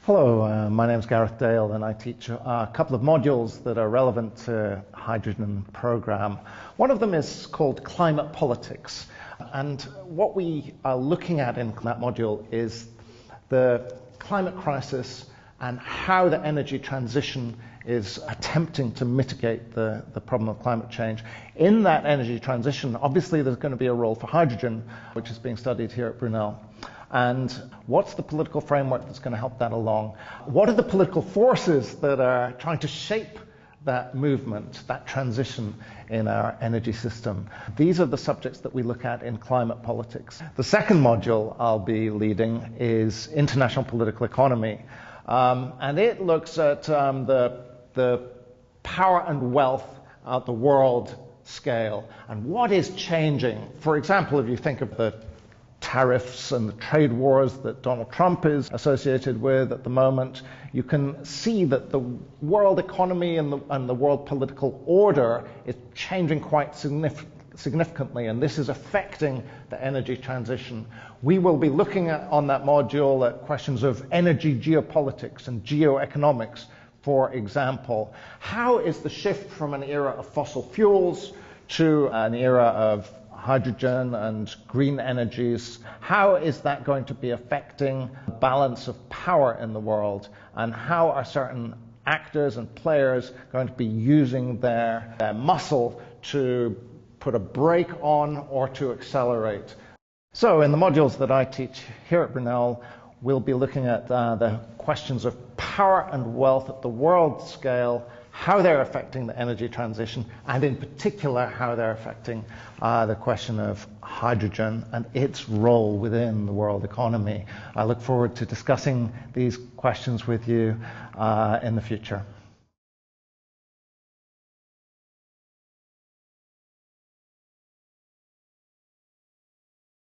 Hello, my name is Gareth Dale and I teach a couple of modules that are relevant to hydrogen program. One of them is called Climate Politics, and what we are looking at in that module is the climate crisis and how the energy transition is attempting to mitigate the problem of climate change. In that energy transition, obviously there's going to be a role for hydrogen, which is being studied here at Brunel. And what's the political framework that's going to help that along? What are the political forces that are trying to shape that movement, that transition in our energy system? These are the subjects that we look at in climate politics. The second module I'll be leading is international political economy. And it looks at the power and wealth at the world scale and what is changing. For example, if you think of the tariffs and the trade wars that Donald Trump is associated with at the moment, you can see that the world economy and the world political order is changing quite significantly, and this is affecting the energy transition. We will be looking at, on that module, at questions of energy geopolitics and geoeconomics. For example, how is the shift from an era of fossil fuels to an era of hydrogen and green energies, how is that going to be affecting the balance of power in the world, and how are certain actors and players going to be using their muscle to put a brake on or to accelerate? So in the modules that I teach here at Brunel, we'll be looking at the questions of power and wealth at the world scale, how they're affecting the energy transition, and in particular how they're affecting the question of hydrogen and its role within the world economy. I look forward to discussing these questions with you in the future.